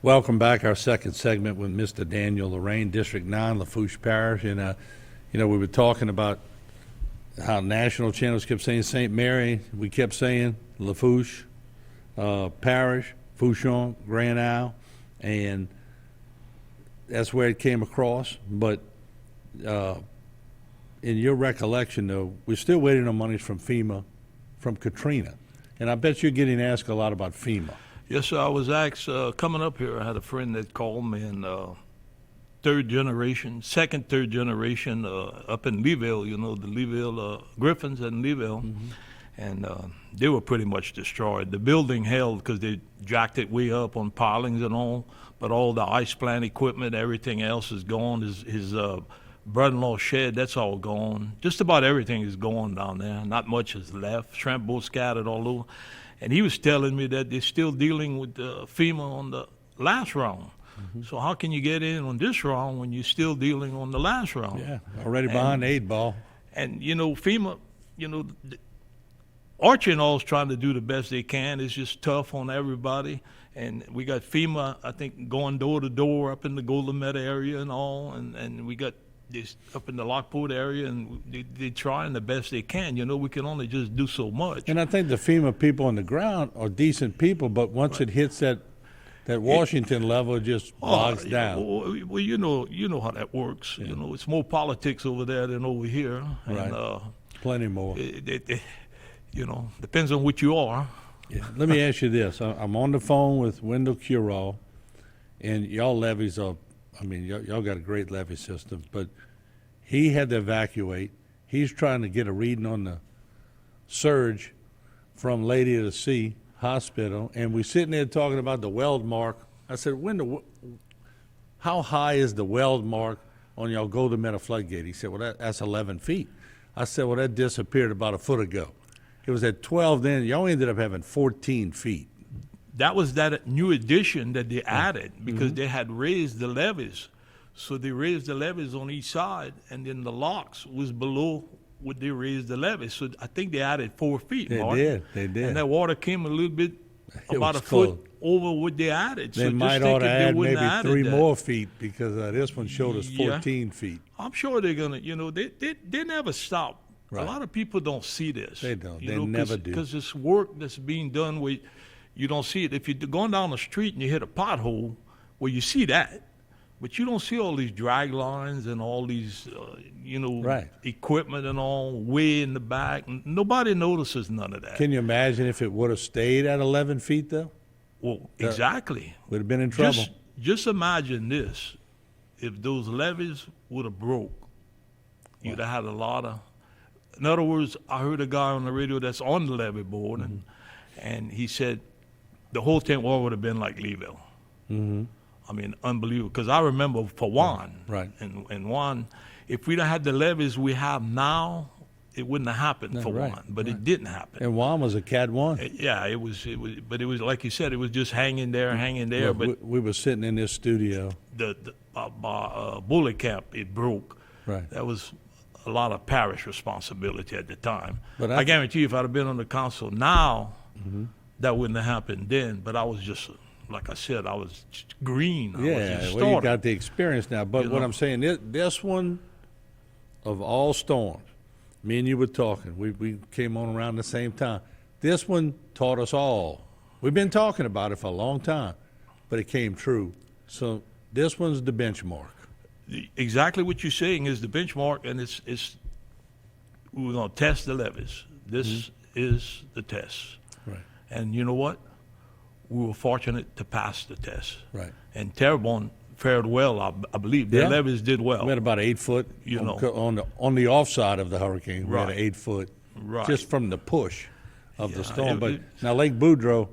Welcome back. Our second segment with Mr. Daniel Lorraine, District 9, Lafourche Parish. And, we were talking about how national channels kept saying St. Mary. We kept saying Lafourche Parish, Fouchon, Grand Isle. And that's where it came across. But in your recollection, though, we're still waiting on monies from FEMA, from Katrina. And I bet you're getting asked a lot about FEMA. Yes, sir. I was asked coming up here. I had a friend that called me, and third generation up in Leeville. The Leeville Griffins in Leeville, and they were pretty much destroyed. The building held because they jacked it way up on pilings and all, but all the ice plant equipment, everything else is gone. His brother-in-law shed, that's all gone. Just about everything is gone down there. Not much is left. Shrimp boats scattered all over. And he was telling me that they're still dealing with FEMA on the last round. So how can you get in on this round when you're still dealing on the last round? Yeah, already behind the 8 ball. And, FEMA, Archie and all is trying to do the best they can. It's just tough on everybody. And we got FEMA, I think, going door to door up in the Golden Meadow area and all. And we got this up in the Lockport area, and they're trying the best they can. We can only just do so much. And I think the FEMA people on the ground are decent people, but once it hits that Washington level, it just bogs down. Well, you know how that works. Yeah. It's more politics over there than over here. Right. And, plenty more. Depends on what you are. Yeah. Let me ask you this. I'm on the phone with Wendell Curall, and y'all levees are, y'all got a great levee system, but he had to evacuate. He's trying to get a reading on the surge from Lady of the Sea Hospital, and we're sitting there talking about the weld mark. I said, Wendell, how high is the weld mark on y'all Golden Meadow floodgate? He said, well, that's 11 feet. I said, well, that disappeared about a foot ago. It was at 12 then. Y'all ended up having 14 feet. That was that new addition that they added because they had raised the levees. So they raised the levees on each side, and then the locks was below what they raised the levees. So I think they added 4 feet, They Martin. did. And that water came a little bit, about a close. foot over what they added. They so might just ought to think if they add wouldn't maybe have 3 added that, more feet because this one showed us 14 feet. I'm sure they're going to, they never stop. Right. A lot of people don't see this. They don't. They never do. Because it's work that's being done where you don't see it. If you're going down the street and you hit a pothole, well, you see that. But you don't see all these drag lines and all these, Right. equipment and all way in the back. Nobody notices none of that. Can you imagine if it would have stayed at 11 feet, though? Well, exactly. Would have been in trouble. Just imagine this. If those levees would have broke, you'd have had a lot of... In other words, I heard a guy on the radio that's on the levee board, and he said the whole thing would have been like Leeville. Unbelievable. Because I remember for Juan, Right. And Juan, if we'd have had the levees we have now, it wouldn't have happened for right, Juan. But it didn't happen. And Juan was a Cat 1. Yeah, it was. But it was like you said, it was just hanging there. Look, But we were sitting in this studio. the bullet camp, it broke. Right. That was a lot of parish responsibility at the time. But I guarantee you, if I'd have been on the council now, that wouldn't have happened then. But I was just, like I said, I was just green. I was just Well, you starting. got the experience now. But what I'm saying, this one of all storms, me and you were talking. We came on around the same time. This one taught us all. We've been talking about it for a long time, but it came true. So this one's the benchmark. Exactly what you're saying is the benchmark, and it's we're going to test the levees. This is the test. Right. And you know what? We were fortunate to pass the test. Right. And Terrebonne fared well, I believe. Their levees did well. We had about 8 foot on the off side of the hurricane. We had 8 foot just from the push of the storm. But now Lake Boudreaux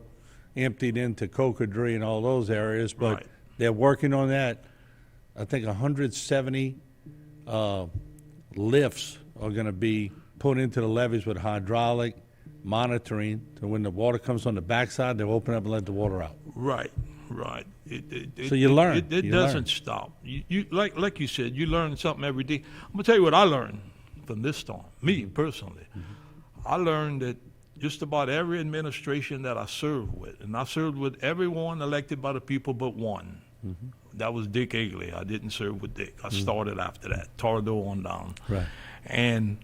emptied into Cocodrie and all those areas, but they're working on that. I think 170 lifts are going to be put into the levees with hydraulic monitoring. So when the water comes on the backside, they'll open up and let the water out. Right. So you learn. It doesn't stop. You like you said, you learn something every day. I'm going to tell you what I learned from this storm, me personally. I learned that just about every administration that I served with, and I served with everyone elected by the people but one. That was Dick Agley. I didn't serve with Dick. I started after that, Tordo on down. Right. And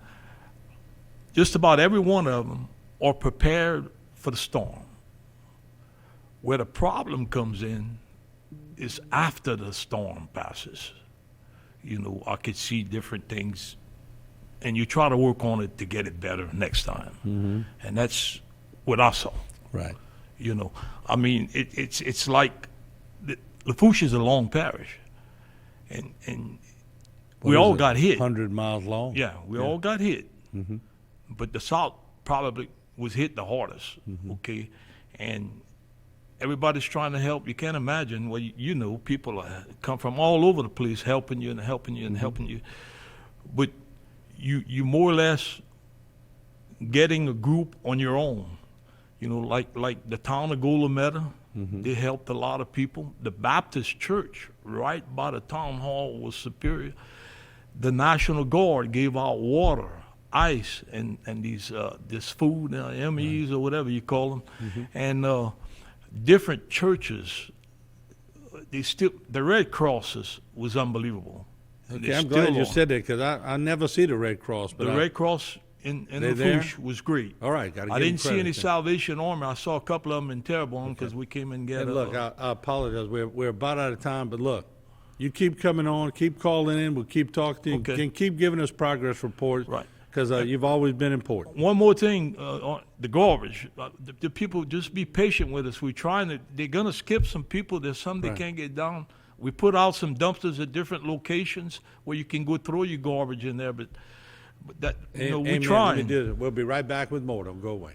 just about every one of them are prepared for the storm. Where the problem comes in is after the storm passes. I could see different things, and you try to work on it to get it better next time. And that's what I saw. Right. I mean, it's like Lafourche is a long parish, and we all got hit. 100 miles long. Yeah, we all got hit. But the South probably was hit the hardest. Okay, and everybody's trying to help. You can't imagine. Well, people come from all over the place helping you and helping you and helping you. But you more or less getting a group on your own. Like the town of Golometa, they helped a lot of people. The Baptist church right by the town hall was superior. The National Guard gave out water, ice, and this food, MEs or whatever you call them, and different churches. The Red Crosses was unbelievable. Okay, I'm glad you said that because I never see the Red Cross. But the Red Cross in Lafourche was great. All right, got to. I didn't see any Salvation Army. I saw a couple of them in Terrebonne because we came and got. And look, I apologize. We're about out of time, but look, you keep coming on, keep calling in. We'll keep talking to you. Okay. Can keep giving us progress reports, Right. Because you've always been important. One more thing, on the garbage. The people, just be patient with us. They're going to skip some people. There's some they can't get down. We put out some dumpsters at different locations where you can go throw your garbage in there, but that, we're Amen. trying. We'll be right back with more. Don't go away.